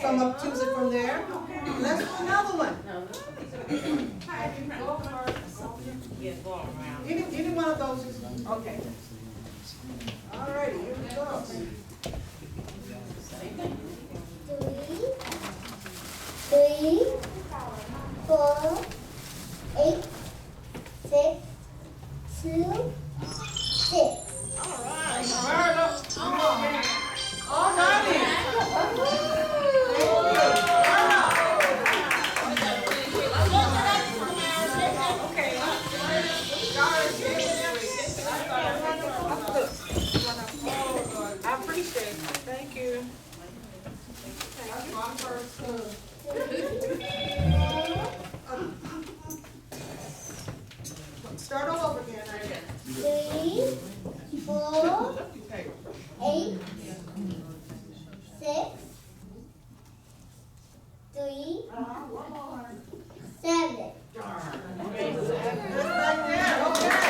Come up, choose it from there. Let's do another one. Any one of those is, okay. All righty, here we go. 3, 4, 8, 6, 2, 6. All righty. I appreciate it. Thank you. That's my first Start all over again. 3, 4, 8, 6, 3, 7. Right there, okay.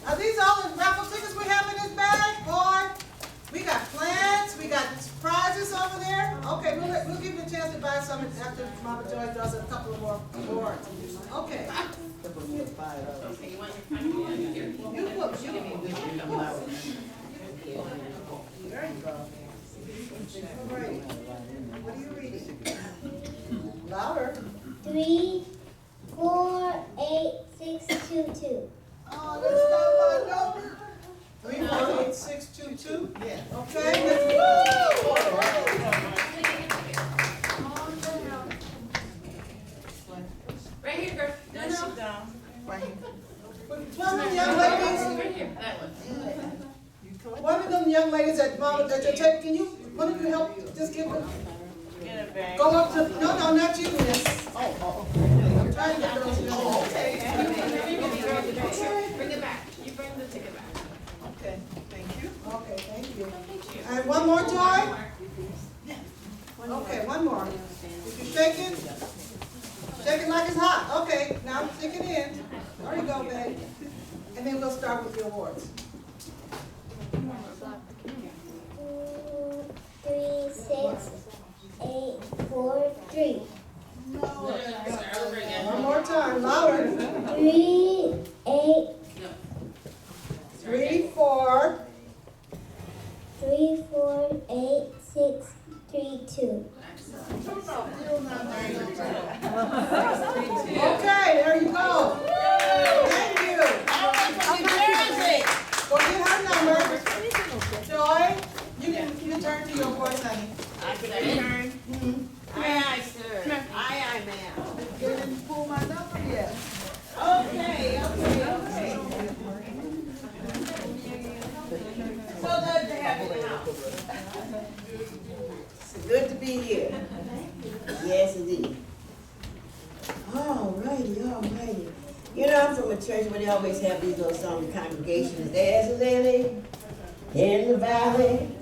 Are these all the raffle tickets we have in this bag, boy? We got plans, we got prizes over there. Okay, we'll give you a chance to buy some after Mama Joy does a couple of more awards. Okay. You look. There you go. All right. What are you reading? Louder. 3, 4, 8, 6, 2, 2. Oh, that's not my number. 348-622. Yeah. Okay. Let's go. Right here, girl. No. Right here. One of them young ladies. Right here. That one. One of them young ladies that Mama that you take. Can you? One of you help? Just give them. Get it back. Go up to. No, not you, Miss. Oh. I'm trying to get those. Okay. Bring it back. You bring the ticket back. Okay. Thank you. Okay. Thank you. And one more, Joy. Okay. One more. If you shake it like it's hot. Okay. Now stick it in. There you go, babe. And then we'll start with the awards. 2, 3, 6, 8, 4, 3. One more time, louder. 3, 8, 3, 4. 3, 4, 8, 6, 3, 2. Okay, there you go. Thank you. Go get her number. Joy, you can turn to your voice, honey. I can turn. Aye, sir. Aye, ma'am. You didn't pull my number yet. Okay. So good to have you in the house. Good to be here. Yes, indeed. All righty. You know, I'm from a church where they always have these little song congregations. There's a lily in the valley,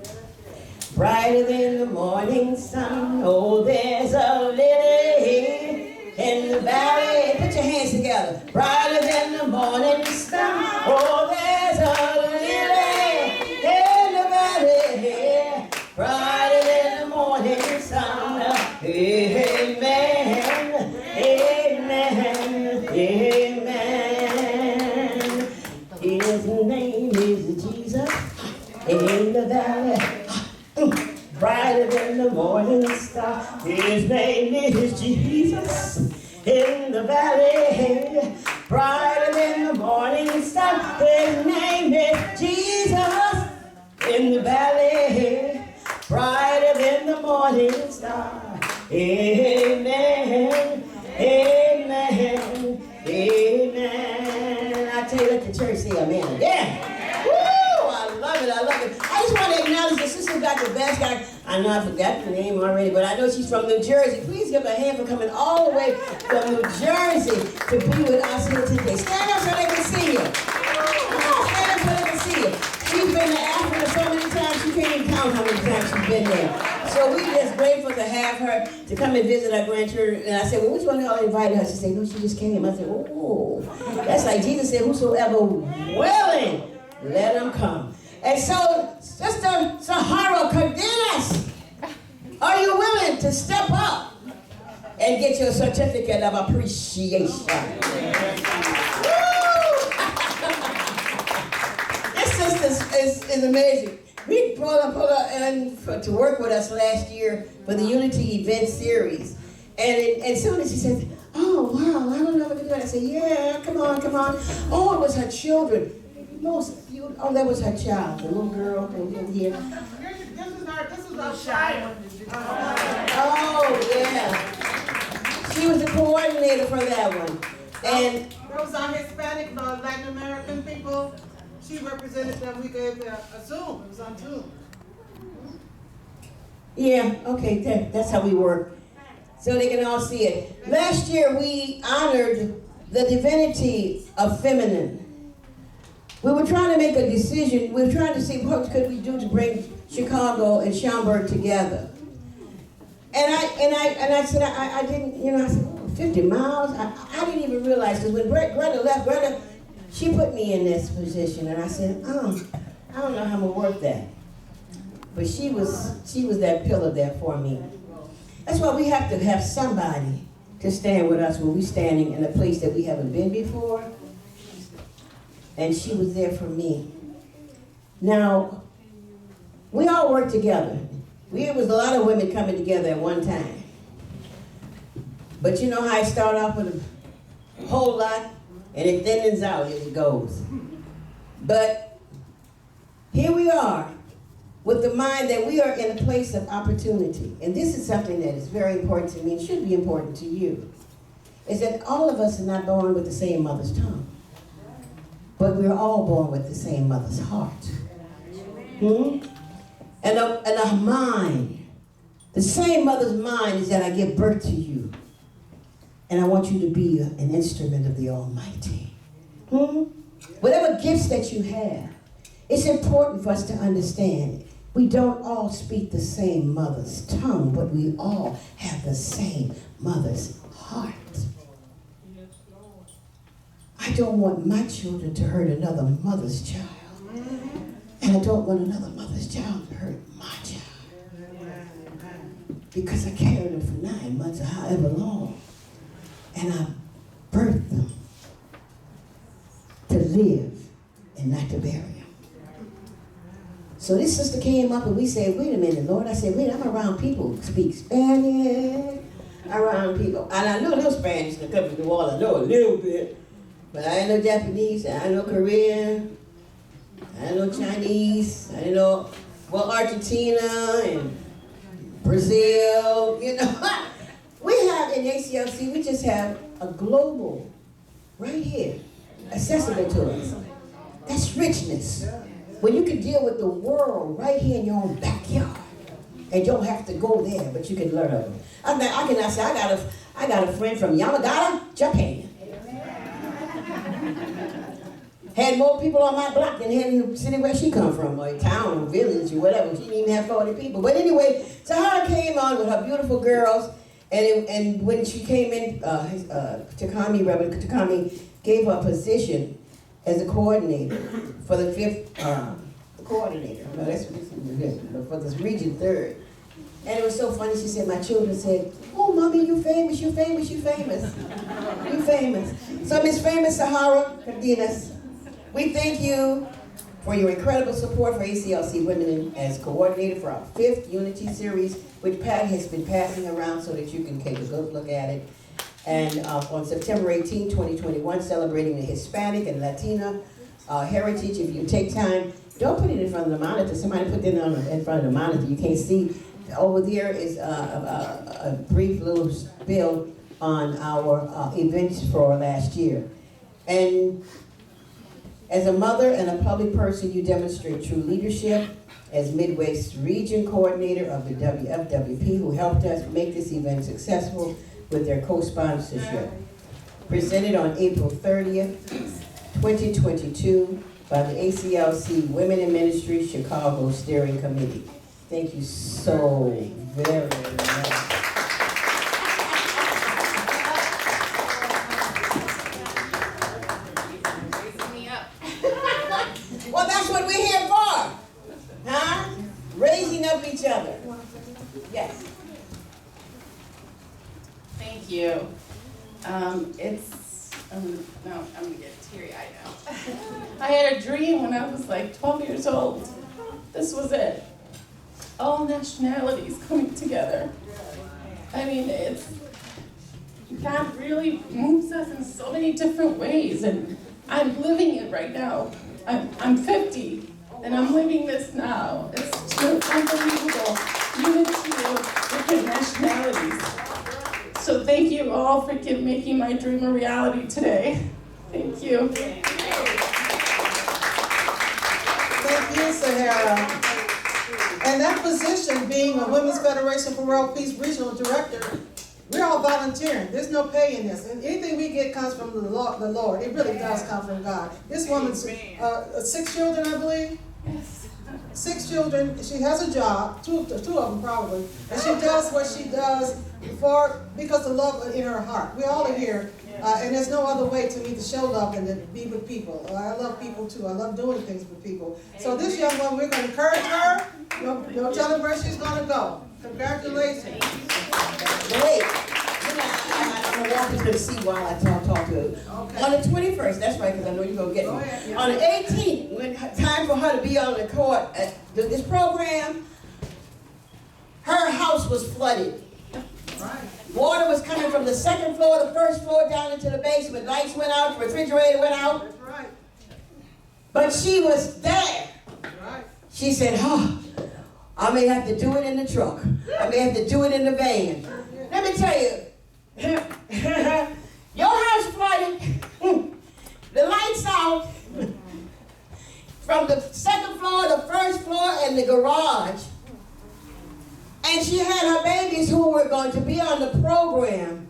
brighter than the morning sun. Oh, there's a lily in the valley. Put your hands together. Brighter than the morning sun. Oh, there's a lily in the valley, brighter than the morning sun. Amen, amen, amen. His name is Jesus in the valley, brighter than the morning star. His name is Jesus in the valley, brighter than the morning star. His name is Jesus in the valley, brighter than the morning star. Amen, amen, amen. I tell you, let the church say amen again. Woo! I love it. I just want to acknowledge the sister got the best guy. I know I forgot the name already, but I know she's from New Jersey. Please give her a hand for coming all the way from New Jersey to be with us here today. Stand up so they can see you. Come on, stand up so they can see you. She's been to Africa so many times, she can't even count how many times she's been there. So we just grateful to have her to come and visit our grandchildren. And I said, well, which one of y'all invited her? She said, no, she just came. I said, oh, that's like Jesus said, whosoever willing, let him come. And so, Sister Sahara Cardenas, are you willing to step up and get your certificate of appreciation? This sister is amazing. We brought her in to work with us last year for the Unity event series. And soon as she said, oh, wow, I don't know what to do. I said, yeah, come on. Oh, it was her children. Oh, that was her child, the little girl in here. This is our child. Oh, yeah. She was the coordinator for that one. And that was our Hispanic, Latin American people. She represented them. We gave a Zoom. It was on Zoom. yeah, okay, that's how we work. So they can all see it. Last year we honored the divinity of feminine. We were trying to make a decision. We were trying to see what could we do to bring Chicago and Schaumburg together. And I said, I didn't, I said, 50 miles? I didn't even realize, because when Greta left, she put me in this position, and I said, I don't know how I'm gonna work that. But she was that pillar there for me. That's why we have to have somebody to stand with us when we're standing in a place that we haven't been before. And she was there for me. Now, we all work together. It was a lot of women coming together at one time. But you know how I start off with a whole lot, and it thins out as it goes. But here we are, with the mind that we are in a place of opportunity. And this is something that is very important to me, and should be important to you, is that all of us are not born with the same mother's tongue. But we're all born with the same mother's heart. And a mind. The same mother's mind is that I give birth to you. And I want you to be an instrument of the Almighty. Whatever gifts that you have, it's important for us to understand we don't all speak the same mother's tongue, but we all have the same mother's heart. I don't want my children to hurt another mother's child. And I don't want another mother's child to hurt my child. Because I carried them for 9 months or however long. And I birthed them to live and not to bury them. So this sister came up and we said, wait a minute, Lord. I said, wait, I'm around people who speak Spanish. Around people. And I know a little Spanish in the country of New Orleans. I know a little bit. But I know Japanese, I know Korean, I know Chinese, I know, Argentina and Brazil, We have in ACLC, we just have a global, right here, accessible to us. That's richness. When you can deal with the world right here in your own backyard, and you don't have to go there, but you can learn of them. I cannot say, I got a friend from Yamagata, Japan. Had more people on my block than had in the city where she come from, or town, or village, or whatever. She didn't even have 40 people. But anyway, Sahara came on with her beautiful girls, and when she came in, Reverend Takami gave her a position as a coordinator for the 5th, coordinator, for this region 3rd. And it was so funny, she said, my children said, oh, Mommy, you famous, you famous, you famous. You famous. So Miss Famous Sahara Cardenas, we thank you for your incredible support for ACLC-WiM as coordinator for our 5th Unity series, which Pat has been passing around so that you can take a good look at it. And on September 18, 2021, celebrating the Hispanic and Latina heritage. If you take time, don't put it in front of the monitor. Somebody put it in front of the monitor. You can't see. Over there is a brief little spill on our events for last year. And as a mother and a public person, you demonstrate true leadership as Midwest Region Coordinator of the WFWP, who helped us make this event successful with their co-sponsorship. Presented on April 30th, 2022 by the ACLC Women in Ministries Chicago Steering Committee. Thank you so Very nice. Raising me up. Well, that's what we're here for. Huh? Raising up each other. Yes. Thank you. No, I'm gonna get teary-eyed now. I had a dream when I was like 12 years old. This was it. All nationalities coming together. I mean, God really moves us in so many different ways, and I'm living it right now. I'm 50, and I'm living this now. It's just unbelievable unity of different nationalities. So thank you all for making my dream a reality today. Thank you. Thank you, Sahara. And that position, being a Women's Federation for World Peace Regional Director, we're all volunteering. There's no pay in this. And anything we get comes from the Lord. It really does come from God. This woman's 6 children, I believe. Yes. 6 children. She has a job, two of them probably, and she does what she does because of love in her heart. We all are here, and there's no other way to me to show love than to be with people. I love people too. I love doing things with people. So this young woman, we're going to encourage her. Don't tell her where she's going to go. Congratulations. Wait. I'm going to walk into the seat while I talk to her. Okay. On the 21st, that's right, because I know you're going to get me. Ahead, On the 18th, when time for her to be on the court at this program, her house was flooded. Right. Water was coming from the second floor, the first floor, down into the basement. Lights went out, the refrigerator went out. That's right. But she was there. Right. She said, oh, I may have to do it in the truck. I may have to do it in the van. Let me tell you, your house flooded, the lights out, from the second floor, the first floor, and the garage. And she had her babies who were going to be on the program.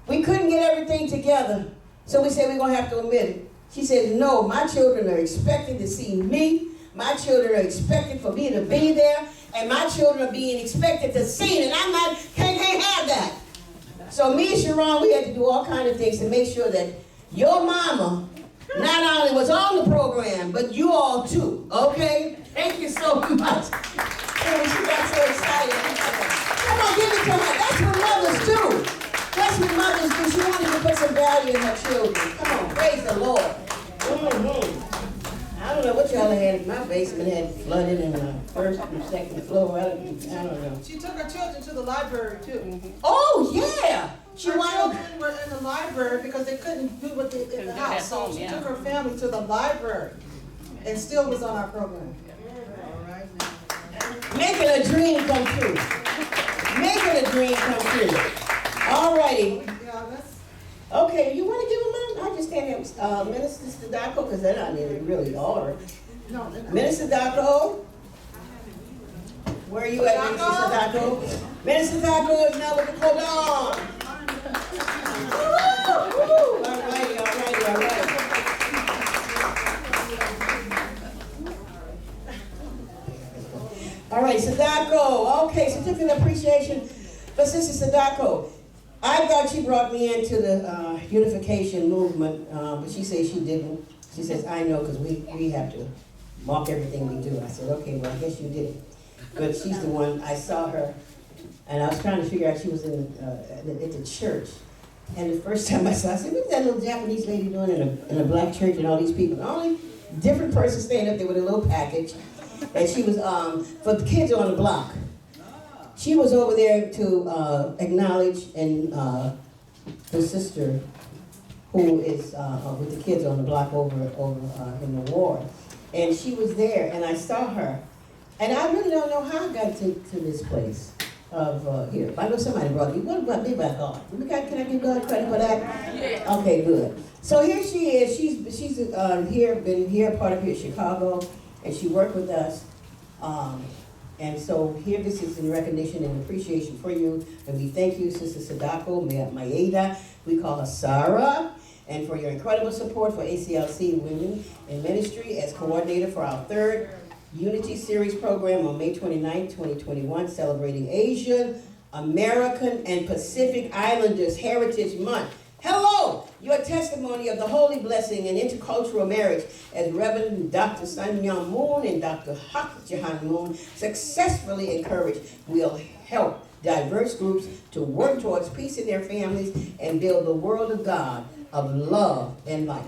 We couldn't get everything together, so we said we're going to have to admit it. She said, no, my children are expected to see me. My children are expected for me to be there. And my children are being expected to see it. And I'm not, can't have that. So me and Sharon, we had to do all kinds of things to make sure that your mama not only was on the program, but you all too, okay? Thank you so much. And she got so excited. Come on, give it to her. That's what mothers do. That's what mothers do. She wanted to put some value in her children. Come on, praise the Lord. I don't know what y'all had. My basement had flooded in the first and second floor. I don't know. She took her children to the library too. Oh, yeah. She Her wound up. children were in the library because they couldn't do what they did in the house. So she took her family to the library and still was on our program. All right. Making a dream come true. Making a dream come true. All righty. Yeah, that's. Okay, you want to give them a I just stand here, Minister Sadako, because they're not in really order. No, Minister Sadako? Where are you at, Minister Sadako? Minister Sadako is now with the cordon. All righty. All right, Sadako. Okay, certificate of appreciation for Sister Sadako. I thought she brought me into the unification movement, but she says she didn't. She says, I know, because we have to mark everything we do. I said, okay, well, I guess you did. But she's the one, I saw her, and I was trying to figure out, she was at the church. And the first time I saw her, I said, what's that little Japanese lady doing in a black church and all these people? The only different person standing up there with a little package. And she was for the kids on the block. She was over there to acknowledge and the sister who is with the kids on the block over in the ward. And she was there, and I saw her. And I really don't know how I got to this place of here. I know somebody brought me. What about me by God? Can I give God credit for that? Yeah. Okay, good. So here she is. She's here, been here, part of here in Chicago, and she worked with us. And so here, this is in recognition and appreciation for you. And we thank you, Sister Sadako, Maeda, we call her Sarah, and for your incredible support for ACLC-WiM in Ministry as coordinator for our third Unity Series program on May 29, 2021, celebrating Asian, American, and Pacific Islanders Heritage Month. Hello, your testimony of the holy blessing and intercultural marriage as Reverend Dr. Sun Myung Moon and Dr. Hak Jahan Moon successfully encourage will help diverse groups to work towards peace in their families and build the world of God of love and light.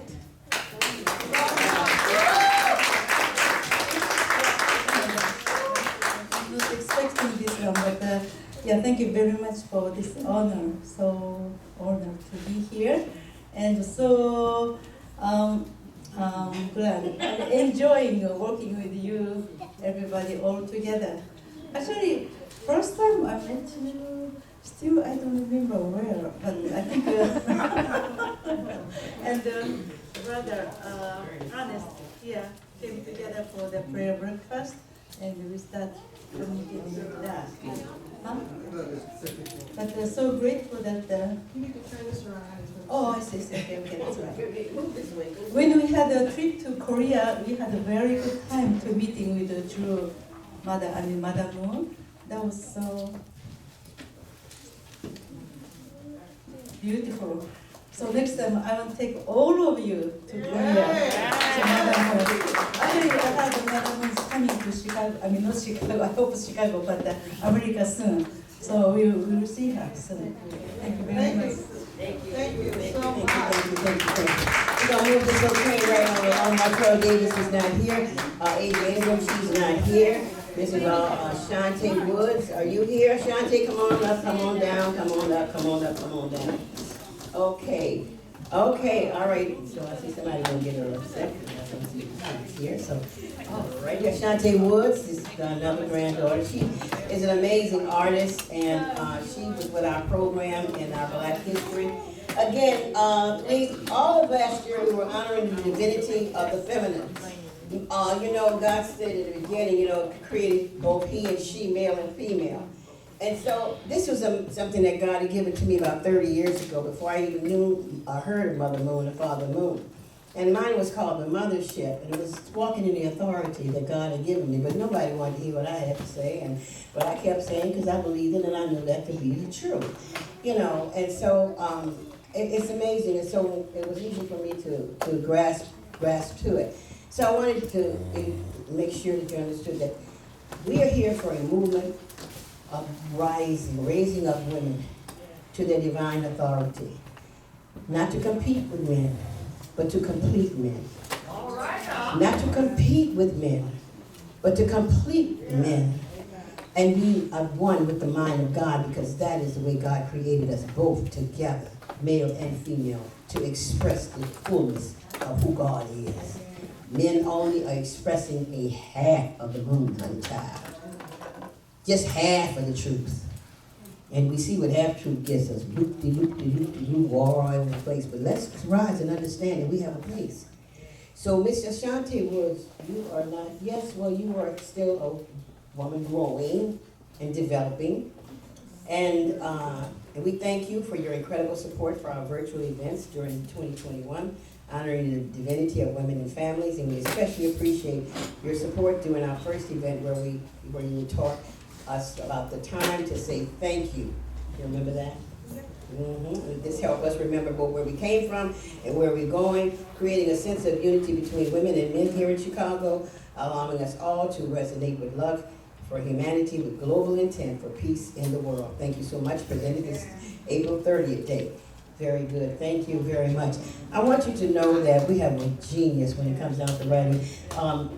I was expecting this one, but yeah, thank you very much for this honor. So honored to be here, and so glad. I'm enjoying working with you, everybody all together. Actually, first time I met you, still I don't remember where, but I think and brother Honest, yeah, came together for the prayer breakfast, and we start communicating with that. Huh? But we're so grateful that You need to turn this around. oh, I see, okay, that's right. When we had a trip to Korea, we had a very good time to meeting with the Drew Mother Moon. That was so beautiful. So next time I will take all of you to Korea. To Mother Moon. Actually, I heard Mother Moon is coming to Chicago. I mean, not Chicago. I hope Chicago, but America soon. So we will see her soon. Thank you very much. Thank you. Thank you so Thank you, much. thank you, thank you, thank you. We're gonna move this little train right on. Markel Davis is not here. Ava Ingram, she's not here. This is Shante Woods. Are you here? Shante, come on up, come on down, come on up, come on up, come on down. Okay, all right. So I see somebody gonna get her upset. I don't see who's here, so. Right here, Shante Woods is another granddaughter. She is an amazing artist, and she was with our program in our Black History. Again, all of last year we were honoring the divinity of the feminine. You know, God said in the beginning, you know, created both he and she, male and female. And so this was something that God had given to me about 30 years ago, before I even knew or heard of Mother Moon and Father Moon. And mine was called the Mothership, and it was walking in the authority that God had given me, but nobody wanted to hear what I had to say, but I kept saying because I believed it and I knew that to be the truth, you know. And so it's amazing, and so it was easy for me to grasp to it. So I wanted to make sure that you understood that we are here for a movement of raising up women to their divine authority, not to compete with men, but to complete men. All right. Not to compete with men, but to complete men and be one with the mind of God, because that is the way God created us both together, male and female, to express the fullness of who God is. Men only are expressing a half of the moon, honey child. Just half of the truth. And we see what half-truth gets us, loop-de-loop-de-loop-de-loop, war all over the place. But let's rise and understand that we have a place. So, Mr. Shante Woods, you are not, yes, well, you are still a woman growing and developing. And we thank you for your incredible support for our virtual events during 2021, honoring the divinity of women and families. And we especially appreciate your support during our first event where you taught us about the time to say thank you. You remember that? Mm-hmm. This helped us remember where we came from and where we're going, creating a sense of unity between women and men here in Chicago, allowing us all to resonate with love for humanity with global intent for peace in the world. Thank you so much. Presented this April 30th date. Very good. Thank you very much. I want you to know that we have a genius when it comes down to writing.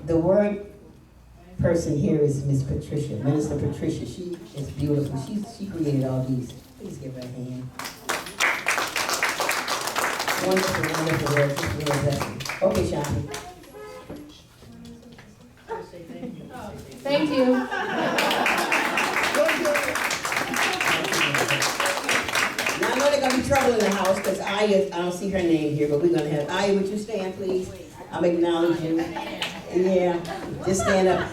The word person here is Miss Patricia, Minister Patricia. She is beautiful. She created all these. Please give her a hand. Wonderful, wonderful work. Just really blessing. Okay, Shani. Thank you. Now I know there's gonna be trouble in the house because I don't see her name here, but we're gonna have Aya. Would you stand, please? I'm acknowledging you. Yeah, just stand up.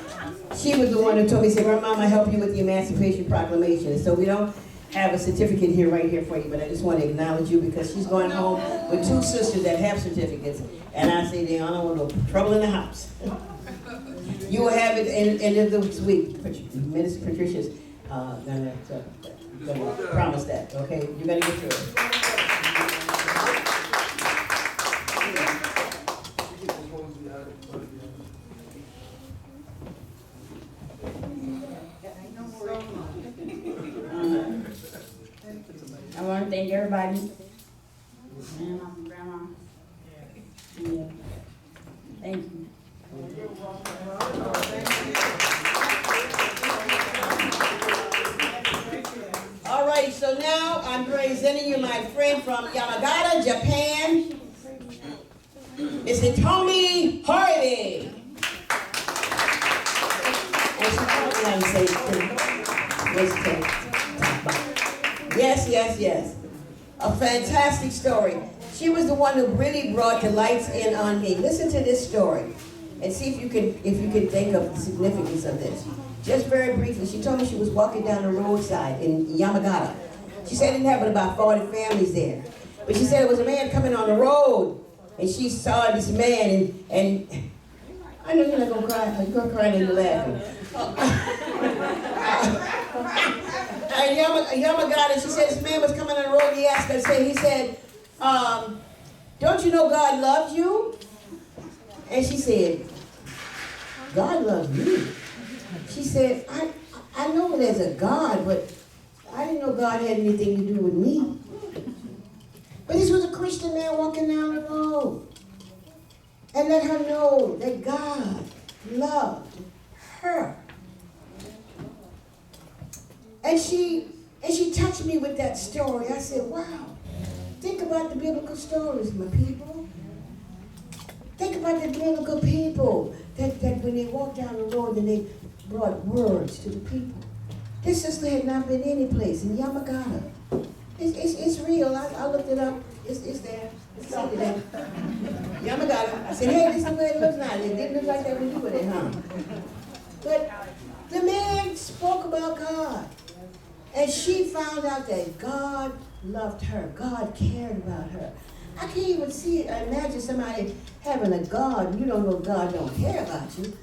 She was the one who told me, said, "Grandma, I help you with the Emancipation Proclamation." And so we don't have a certificate here, right here for you, but I just want to acknowledge you because she's going home with 2 sisters that have certificates, and I say they don't want no trouble in the house. You will have it end of this week. Minister Patricia's gonna promise that, okay? You're gonna get through it. I want to thank everybody. Grandma, Grandma. Yeah. Thank you. All right, so now I'm presenting you my friend from Yamagata, Japan. It's Hitomi Harvey. And she told me how to say it. Yes. A fantastic story. She was the one who really brought the lights in on me. Listen to this story and see if you can think of the significance of this. Just very briefly, she told me she was walking down the roadside in Yamagata. She said it didn't have but about 40 families there. But she said it was a man coming on the road, and she saw this man, and I know you're not gonna cry. You're gonna cry and you're laughing. Yamagata, she said this man was coming on the road. He asked her, he said, don't you know God loves you? And she said, God loves me. She said, I know there's a God, but I didn't know God had anything to do with me. But this was a Christian man walking down the road. And let her know that God loved her. And she touched me with that story. I said, wow, think about the biblical stories, my people. Think about the biblical people that when they walked down the road and they brought words to the people. This sister had not been any place in Yamagata. It's real. I looked it up. It's there. It's out there. Yamagata. I said, hey, this is the way it looks now. It didn't look like that when you were there, huh? But the man spoke about God. And she found out that God loved her. God cared about her. I can't even imagine somebody having a God. You don't know God don't care about you.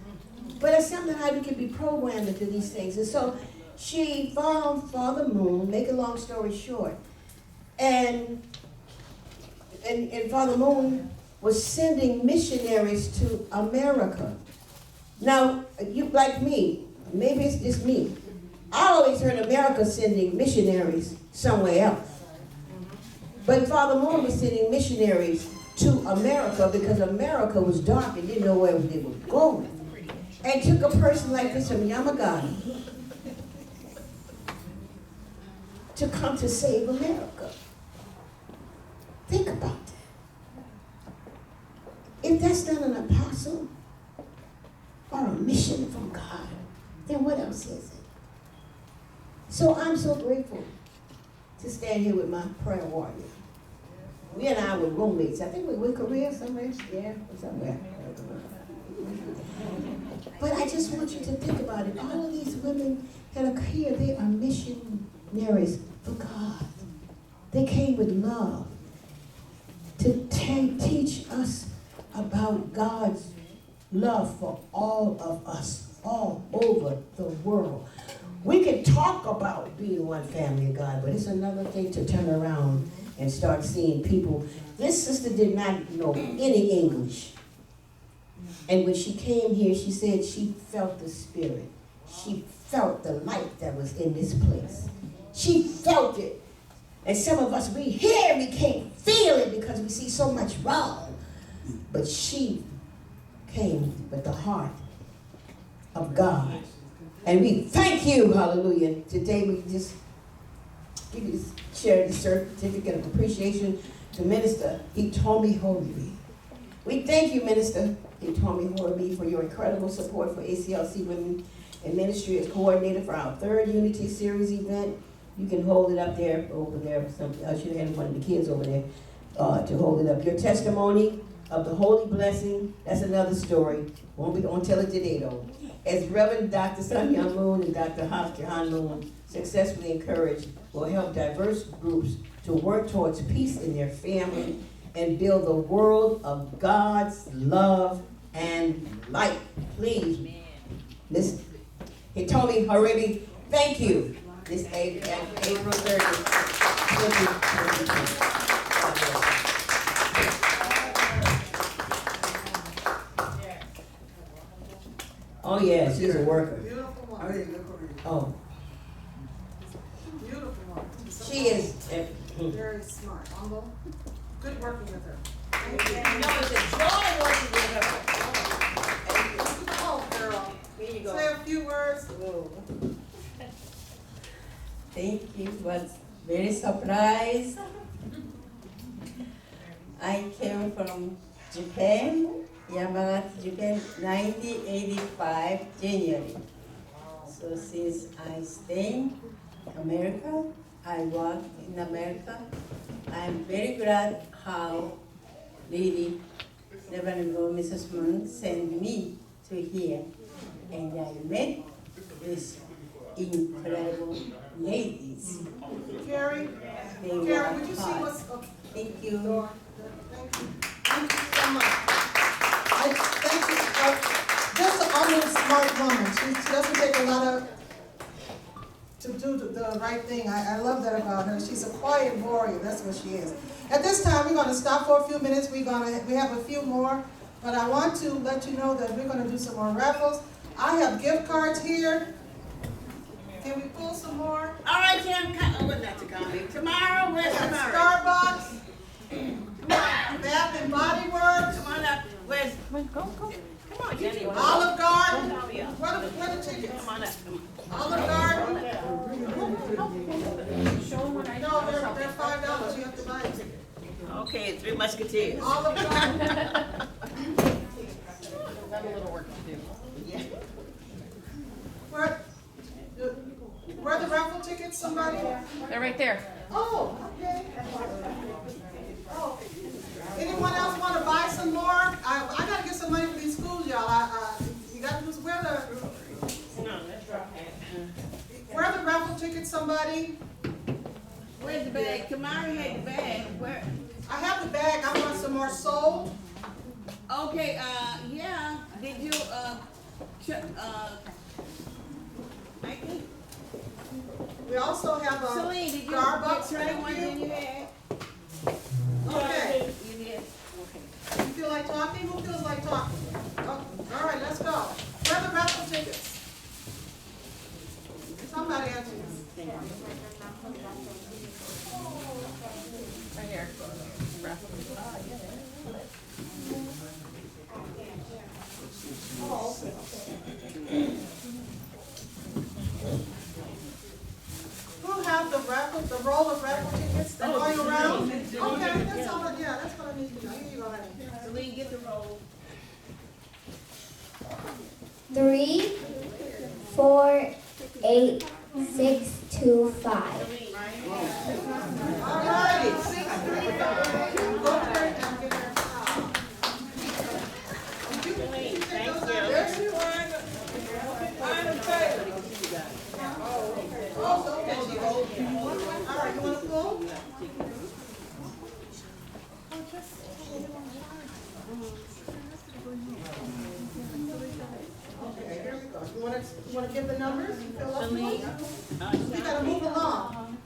But it's something how you can be programmed into these things. And so she found Father Moon, make a long story short. And Father Moon was sending missionaries to America. Now, you like me, maybe it's just me. I always heard America sending missionaries somewhere else. But Father Moon was sending missionaries to America because America was dark and didn't know where they were going. And took a person like this from Yamagata to come to save America. Think about that. If that's not an apostle or a mission from God, then what else is it? So I'm so grateful to stand here with my prayer warrior. We and I were roommates. I think we were in Korea somewhere. Yeah, somewhere. But I just want you to think about it. All of these women that are here, they are missionaries for God. They came with love to teach us about God's love for all of us, all over the world. We can talk about being one family of God, but it's another thing to turn around and start seeing people. This sister did not know any English. And when she came here, she said she felt the Spirit. She felt the light that was in this place. She felt it. And some of us, we hear, we can't feel it because we see so much wrong. But she came with the heart of God. And we thank you, hallelujah. Today we just give you this, share the certificate of appreciation to Minister Hitomi Horby. We thank you, Minister Hitomi Horby, for your incredible support for ACLC-WiM and Ministry as coordinator for our 3rd Unity Series event. You can hold it up there, over there. I should have had one of the kids over there to hold it up. Your testimony of the holy blessing, that's another story. Won't tell it today though. As Reverend Dr. Sun Myung Moon and Dr. Han Moon successfully encouraged, will help diverse groups to work towards peace in their family and build a world of God's love and light. Please, Miss Hitomi Haribi, thank you. This April 30th, 2022. Oh yeah, she's a worker. Beautiful woman. Oh, Beautiful woman. she is. Very smart, humble. Good working with her. No, it's a joy working with her. Oh, girl. Here you go. Say a few words. Thank you. Was very surprised. I came from Japan, Yamagata, Japan, 1985 January. So since I stay in America, I work in America. I'm very glad how Lady Reverend Mrs. Moon sent me to here, and I met with incredible ladies. Carrie, They Carrie, work would you see hard. what's, Thank you. thank you. Thank you so much. Thank you. Just an almost smart woman. She doesn't take a lot to do the right thing. I love that about her. She's a quiet warrior. That's what she is. At this time, we're going to stop for a few minutes. We have a few more, but I want to let you know that we're going to do some more raffles. I have gift cards here. Can we pull some more? All right, Tim, not to come. Tomorrow, where's tomorrow? Starbucks, Bath and Body Works, Come on up. Where's? Come on, Jenny. Olive Garden. What are the tickets? Come on up. Olive Garden. Show them what I No, they're $5. You have to buy a ticket. Okay, Three Musketeers. Olive Garden. Got a little work to do. Yeah. Where are the raffle tickets, somebody? They're right there. Oh, okay. Oh. Anyone else want to buy some more? I gotta get some money for these schools, y'all. You gotta just where are the raffle tickets, somebody? Where's the bag? Kamari had the bag. Where? I have the bag. I want some more sold. Okay, yeah. Did you, Mikey? We also have a Celine, did you Starbucks. get Thank one in you. your head? Okay. You did? You feel like talking? Who feels like talking? Oh, all right, let's go. Where are the raffle tickets? Somebody answer this. Right here. Who have the roll of raffle tickets? They're going around? Okay, that's all, that's what I need to know. Here you go, honey. Celine, get the roll. 3, 4, 8, 6, 2, 5. All righty. Go there and get her. Celine, thank you. Yes, you are. Oh, okay. All right, you want to pull? Okay, here we go. You want to give the numbers? You feel like you gotta move along.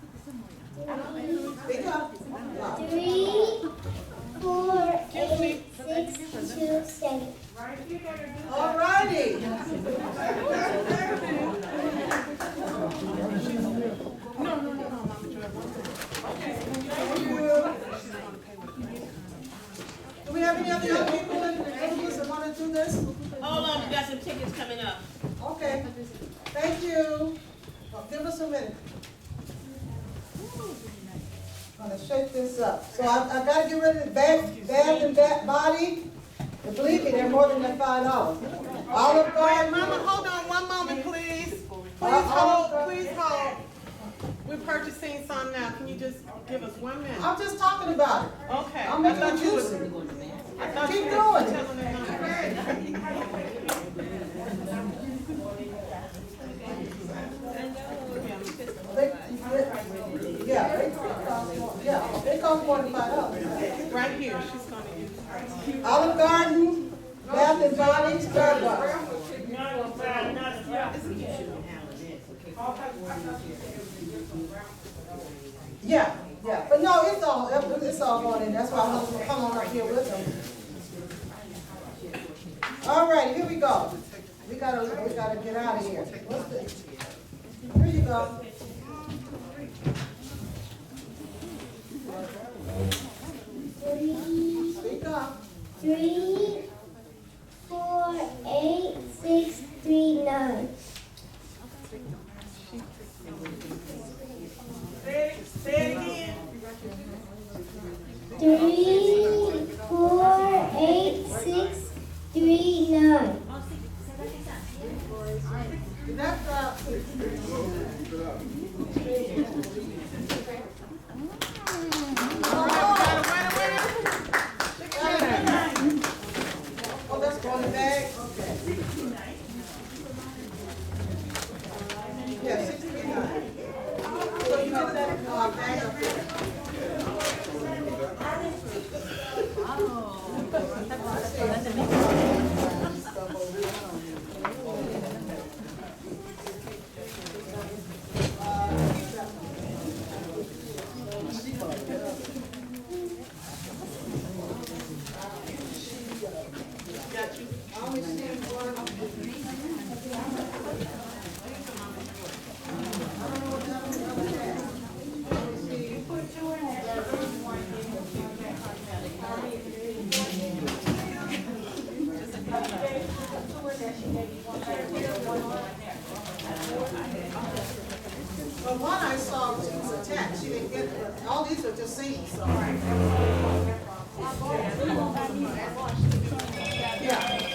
Big up. 3, 4, 8, 6, 2, 7. All righty. Do we have any other young people in the audience that want to do this? Hold on, we got some tickets coming up. Okay, thank you. Well, give us a minute. I'm gonna shake this up. So I gotta get rid of the bath and body. And believe me, they're more than that $5. Olive Garden. Mama, hold on one moment, please. Please hold. We're purchasing some now. Can you just give us 1 minute? I'm just talking about it. Okay. I'm making it juicy. I Keep doing it. They cost $45. Right here, she's gonna use. Olive Garden, Bath and Body, Starbucks. Yeah, but no, it's all going in, that's why I'm gonna come on up here with them. All right, here we go. We gotta get out of here. What's this? Here you go. Speak up. 3, 4, 8, 6, 3, 9. Say it again. 3, 4, 8, 6, 3, 9. That's oh, that's going in the bag? Okay. Yeah, 69. So you put that bag up there. But one I saw, she was attached, she didn't get it. All these are just scenes, so. Yeah.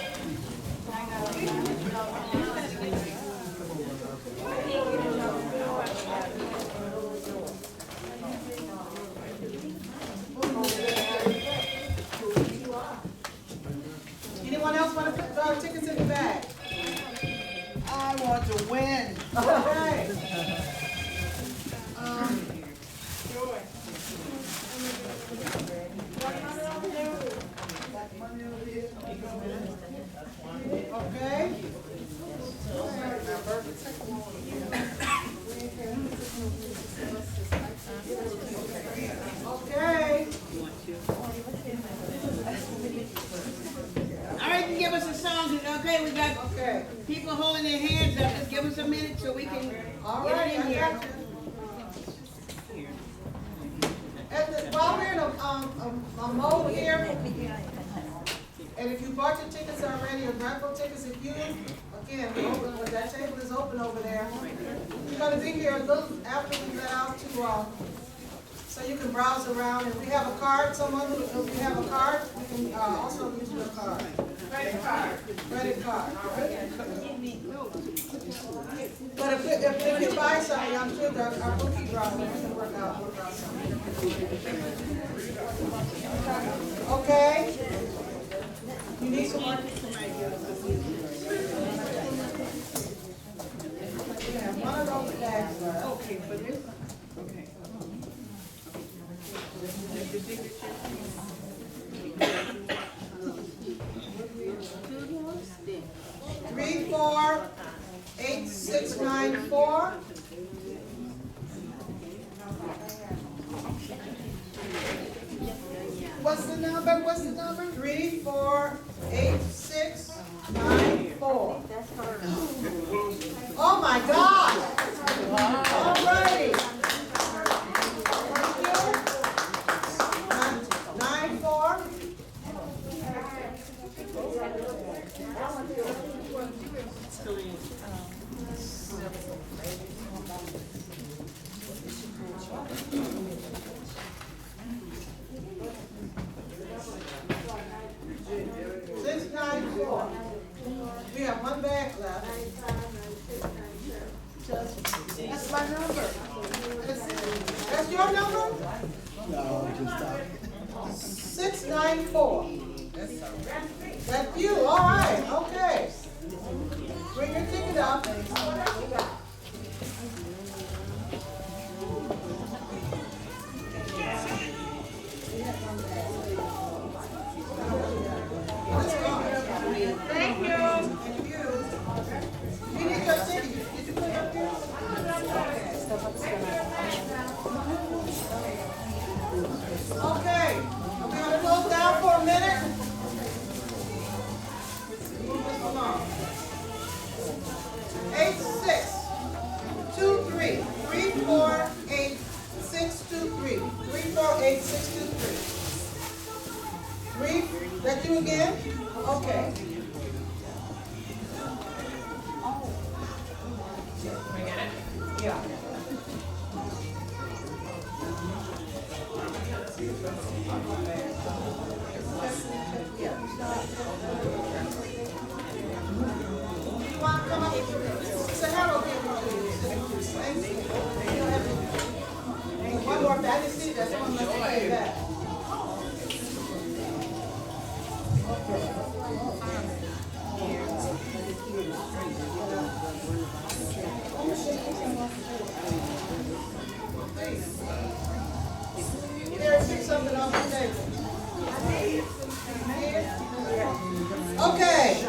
Anyone else want to put tickets in the bag? I want to win. Okay. Okay. Okay. All right, you give us a song, okay? We got Okay. people holding their hands up. Just give us a minute so we can All get right. it in I here. got you. While we're in a mode here, and if you bought your tickets already, or raffle tickets, if you, again, that table is open over there. You're gonna be here a little after we let out to, so you can browse around. If we have a card, if we have a card, we can also use your card. Credit card. Credit card. But if you buy something, I'm sure that our bookie driver can work out something. Okay? You need some more? Yeah, one of those bags. Okay, for this? Okay. 348-694. What's the number? 348-694. Oh my God! All righty. 94. We have one bag left. That's my number. That's your number? No, just 694. That's you, all right, okay. Bring your ticket up. Thank you. You need your ticket. Did you put it up there? Okay, we're gonna close down for a minute. Move this along. 8623 348623 348623. Read that you again? Okay. Yeah. You want to come up? So Harold gave it to you. Thank you. One more, I didn't see that, someone must have paid that. Here, pick something off the table. Okay,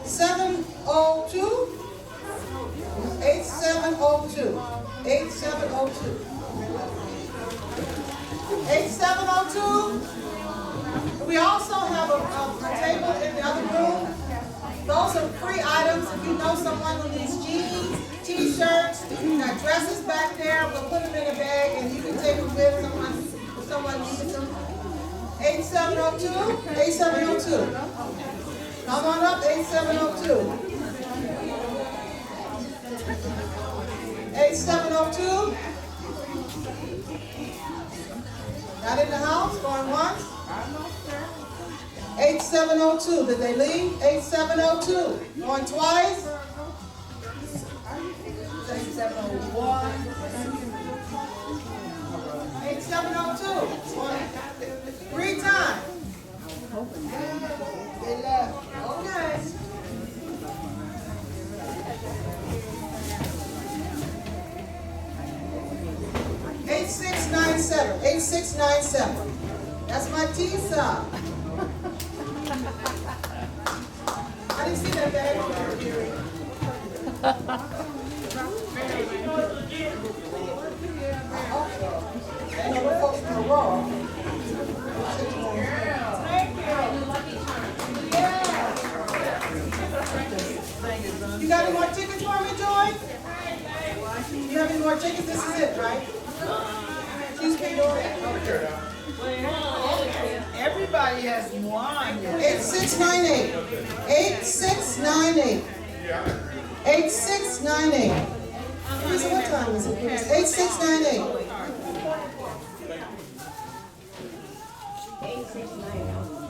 702, 8702, 8702. 8702. We also have a table in the other room. Those are free items. If you know someone who needs jeans, t-shirts, got dresses back there, we'll put them in a bag and you can take them with someone if someone needs them. 8702, 8702. Come on up, 8702. 8702. Not in the house, going once? 8702, did they leave? 8702, going twice? 8701. 8702, three times. They left, okay. Eight six nine seven. 8697. That's my T-sub. I didn't see that bag on there, Gary. I know the folks in the wall. Thank you. Yeah. You got any more tickets for me, Joy? You have any more tickets? This is it, right? Excuse me, Joy. Everybody has one. 8698. 8698. 8698. What time is it? 8698. 8698.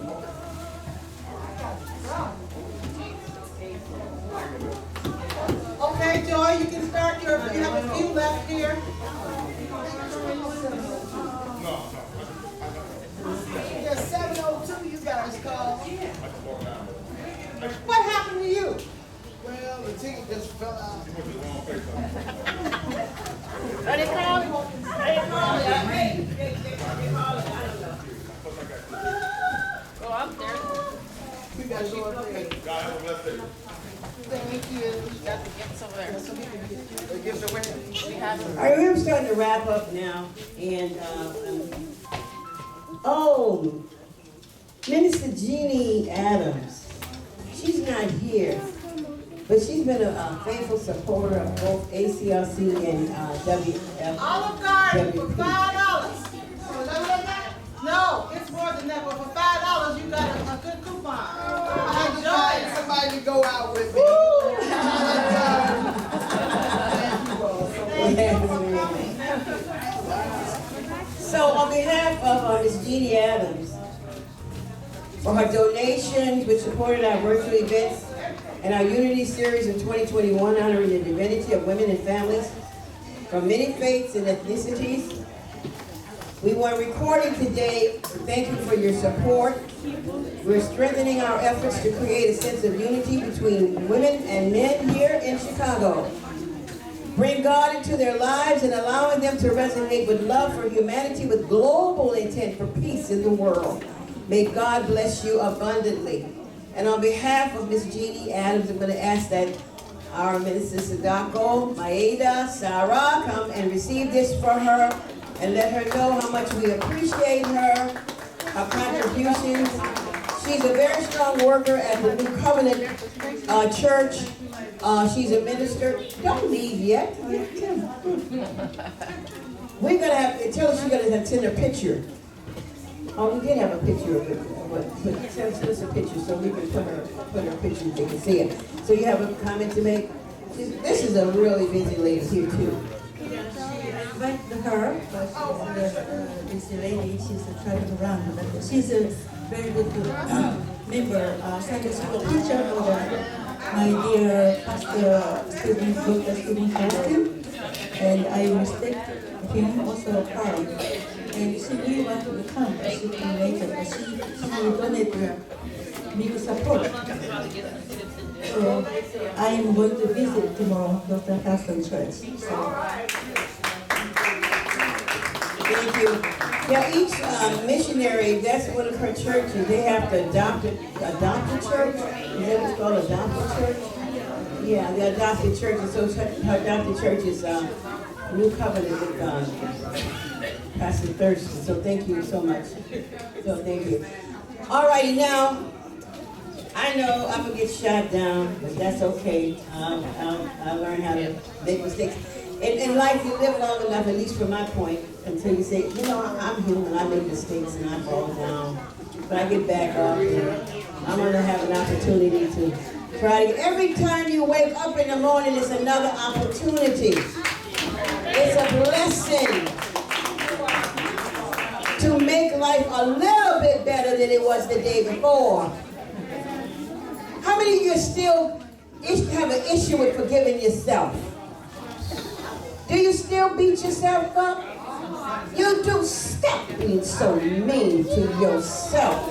Okay, Joy, you can start your, you have a few left here. There's 702 you guys called. What happened to you? Well, the ticket just fell out. Are they calling? Are they calling? Go up there. You gotta go up there. Thank you. Got the gifts over there. The gifts away. We have them. All right, we're starting to wrap up now, and oh, Minister Jeannie Adams, she's not here, but she's been a faithful supporter of both ACLC and WFWP. Olive Garden for $5. No, it's more than that, but for $5 you got a good coupon. I had to find somebody to go out with me. So on behalf of Ms. Jeannie Adams, for her donations which supported our virtual events and our Unity Series in 2021 honoring the divinity of women and families from many faiths and ethnicities, We were recording today. Thank you for your support. We're strengthening our efforts to create a sense of unity between women and men here in Chicago. Bring God into their lives and allowing them to resonate with love for humanity with global intent for peace in the world. May God bless you abundantly. And on behalf of Ms. Jeannie Adams, I'm going to ask that our Minister Sadako, Maeda, Sarah come and receive this for her and let her know how much we appreciate her contributions. She's a very strong worker at the New Covenant Church. She's a minister. Don't leave yet. We're going to have, tell her she's going to send a picture. Oh, we did have a picture of it, but send us a picture so we can put her picture so they can see it. So you have a comment to make? This is a really busy lady here too. I invited her, but this lady, she's traveling around, but she's a very good member, Sunday school teacher for my dear pastor, Dr. Stephen Hawkins, and I respect him also her. And she really wanted to come, but she came later, but she donated big support. So I am going to visit tomorrow Dr. Hassan Church. So. Thank you. Yeah, each missionary, that's one of her churches, they have to adopt a church. Is that what's called, adopted church? Yeah, the adopted church. So her adopted church is New Covenant with Pastor Thurston. So thank you so much. So thank you. All righty, now, I know I'm going to get shot down, but that's okay. I'll learn how to make mistakes. In life, you live long enough, at least from my point, until you say, you know, I'm human, I make mistakes and I fall down. But I get back up and I'm going to have an opportunity to try to get. Every time you wake up in the morning, it's another opportunity. It's a blessing to make life a little bit better than it was the day before. How many of you still have an issue with forgiving yourself? Do you still beat yourself up? You do. Stop being so mean to yourself.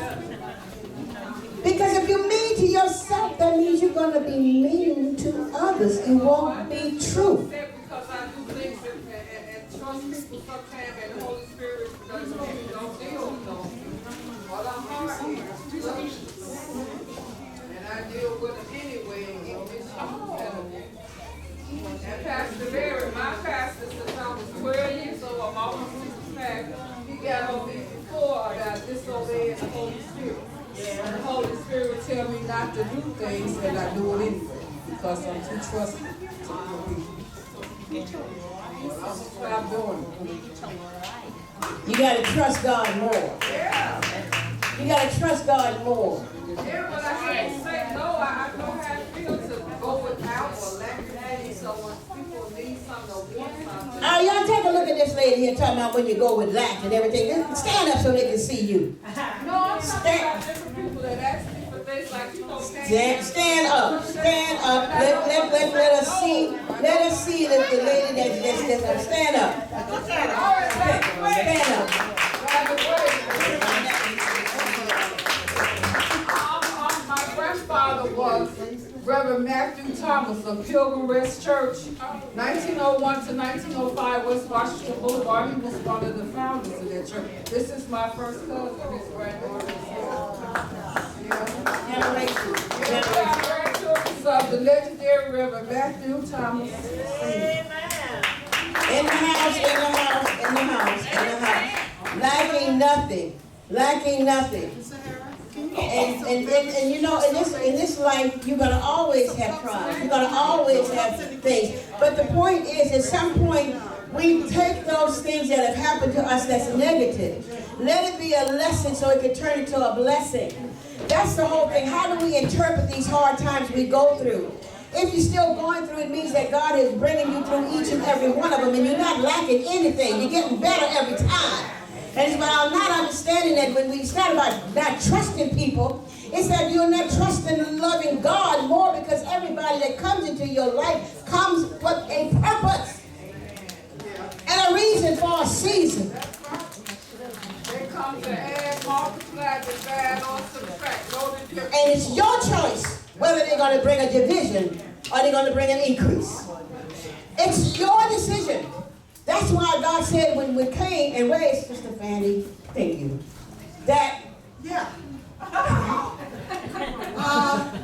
Because if you're mean to yourself, that means you're going to be mean to others. It won't be true. Because I do things and trust people sometimes, and the Holy Spirit don't deal with them. Well, I'm hard here. And I deal with them anyway and get this shit. And Pastor Barry, my pastor, since I was 12 years old, I'm almost 65, he got on me before about disobeying the Holy Spirit. And the Holy Spirit would tell me not to do things, and I do it anyway, because I'm too trusting to people. I'll stop doing it. You got to trust God more. Yeah. You got to trust God more. Yeah, but I have to say no. I know how it feels to go without or lack of things. So when people need something or want something. Y'all take a look at this lady here talking about when you go with lack and everything. Stand up so they can see you. No, I'm talking about different people that ask me for things like, you know, Stand up. Stand up. Let us see. Let us see the lady that's up. Stand up. Stand up. My grandfather was Reverend Matthew Thomas of Pilgrim Rest Church, 1901 to 1905, West Washington Boulevard. He was one of the founders of that church. This is my first cousin, his granddaughter. Of the legendary Reverend Matthew Thomas. In the house. Lacking nothing. And you know, in this life, you're gonna always have trials. You're gonna always have things. But the point is, at some point, we take those things that have happened to us that's negative. Let it be a lesson so it can turn into a blessing. That's the whole thing. How do we interpret these hard times we go through? If you're still going through, it means that God is bringing you through each and every one of them, and you're not lacking anything. You're getting better every time. And it's about not understanding that when we start about not trusting people, it's that you're not trusting and loving God more, because everybody that comes into your life comes with a purpose and a reason for a season. And it's your choice whether they're going to bring a division or they're going to bring an increase. It's your decision. That's why God said when we came, and where is Sister Fanny? Thank you. That, Yeah.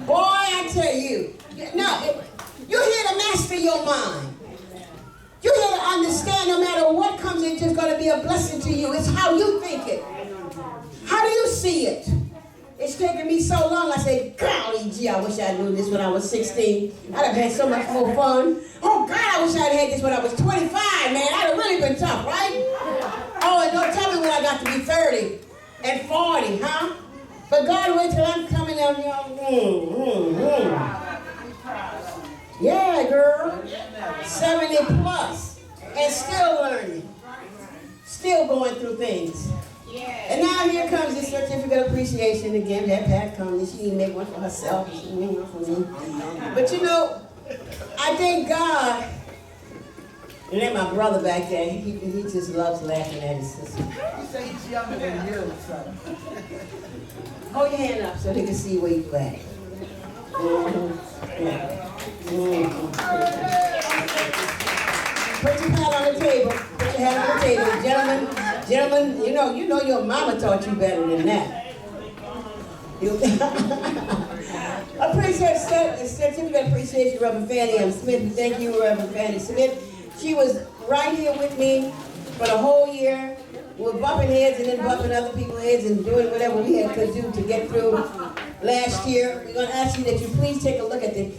boy, I tell you, no, you're here to master your mind. You're here to understand no matter what comes, it's just going to be a blessing to you. It's how you think it. How do you see it? It's taken me so long, I said, golly gee, I wish I knew this when I was 16. I'd have had so much more fun. Oh God, I wish I'd had this when I was 25, man. I'd have really been tough, right? Oh, and don't tell me when I got to be 30 and 40, huh? But God, wait till I'm coming out here. Yeah, girl. 70 plus. And still learning. Still going through things. And now here comes this certificate of appreciation again. That Pat comes, she didn't make one for herself. She didn't make one for me. But you know, I thank God. And then my brother back there, he just loves laughing at his sister. You say he's younger than you, so. Hold your hand up so they can see where you at. Yeah. Put your hand on the table. Put your hand on the table. Gentlemen, you know your mama taught you better than that. Appreciate certificate of appreciation, Reverend Fanny M. Smith. Thank you, Reverend Fanny Smith. She was right here with me for the whole year. We were bumping heads and then bumping other people's heads and doing whatever we could do to get through last year. We're going to ask you that you please take a look at the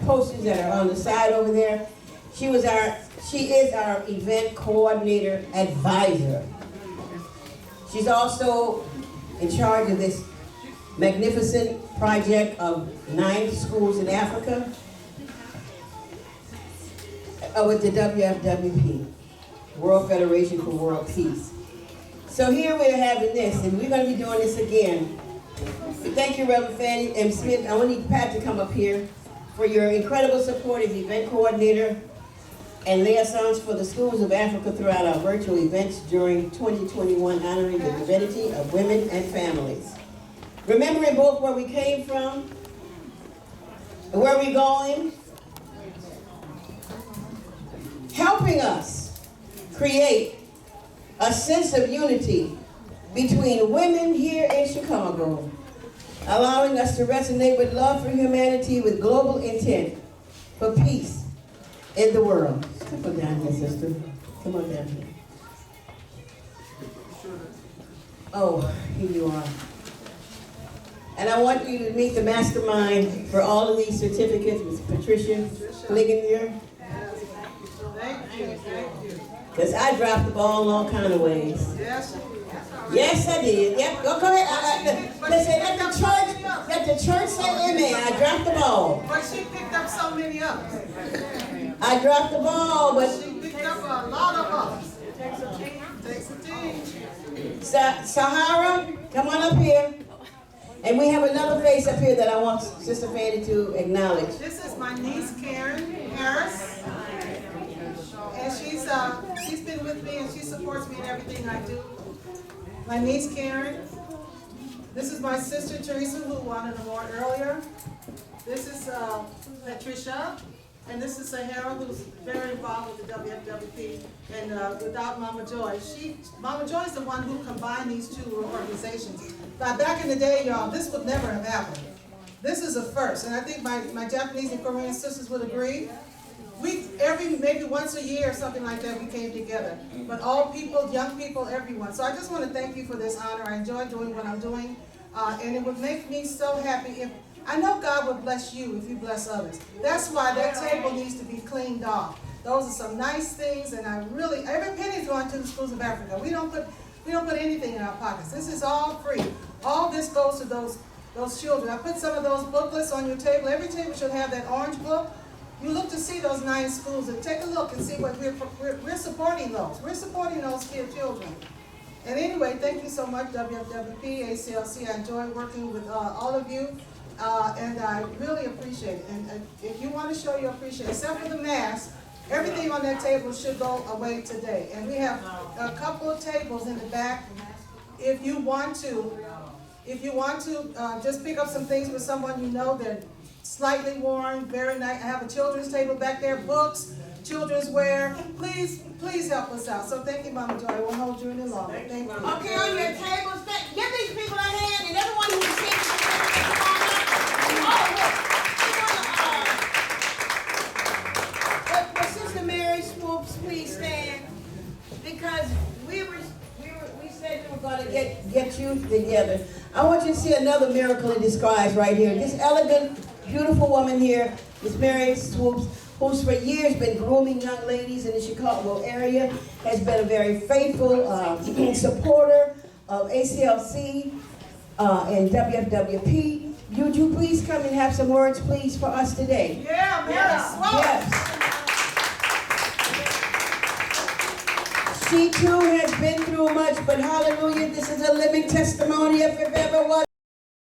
posters that are on the side over there. She is our event coordinator advisor. She's also in charge of this magnificent project of 9 schools in Africa with the WFWP, World Federation for World Peace. So here we're having this, and we're going to be doing this again. Thank you, Reverend Fanny M. Smith. I want Pat to come up here for your incredible support as event coordinator and liaisons for the schools of Africa throughout our virtual events during 2021, honoring the divinity of women and families. Remembering both where we came from and where we're going, helping us create a sense of unity between women here in Chicago, allowing us to resonate with love for humanity with global intent for peace in the world. Come on down here, sister. Come on down here. Oh, here you are. And I want you to meet the mastermind for all of these certificates, Ms. Patricia Liggender. Thank you. Because I dropped the ball in all kind of ways. Yes, I did. Yep, go ahead. Listen, let the church say amen. I dropped the ball. But she picked up so many others. I dropped the ball, but She picked up a lot of others. Takes a team. Sahara, come on up here. And we have another face up here that I want Sister Fanny to acknowledge. This is my niece Karen Harris. And she's been with me and she supports me in everything I do. My niece Karen. This is my sister Teresa, who won an award earlier. This is Patricia. And this is Sahara, who's very involved with the WFWP. And without Mama Joy, Mama Joy is the one who combined these two organizations. But back in the day, y'all, this would never have happened. This is a first, and I think my Japanese and Korean sisters would agree. Maybe once a year or something like that, we came together. But all people, young people, everyone. So I just want to thank you for this honor. I enjoy doing what I'm doing, and it would make me so happy if, I know God would bless you if you bless others. That's why that table needs to be cleaned off. Those are some nice things, and every penny is going to the schools of Africa. We don't put anything in our pockets. This is all free. All this goes to those children. I put some of those booklets on your table. Every table should have that orange book. You look to see those 9 schools and take a look and see what we're supporting those. We're supporting those children. And anyway, thank you so much, WFWP, ACLC. I enjoy working with all of you, and I really appreciate it. And if you want to show your appreciation, except for the mask, everything on that table should go away today. And we have a couple of tables in the back. If you want to if you want to, just pick up some things for someone you know, they're slightly worn, very nice. I have a children's table back there, books, children's wear. Please help us out. So thank you, Mama Joy. I won't hold you any longer. Thank you. Okay, on your tables, give these people a hand, and everyone who's sitting, will Sister Mary Swoops please stand? Because we said we were gonna Get you together. I want you to see another miracle in disguise right here. This elegant, beautiful woman here, Miss Mary Swoops, who's for years been grooming young ladies in the Chicago area, has been a very faithful supporter of ACLC and WFWP. Would you please come and have some words, please, for us today? Yeah, Mary Swoops. Yes. She too has been through much, but hallelujah, this is a living testimony if it ever was.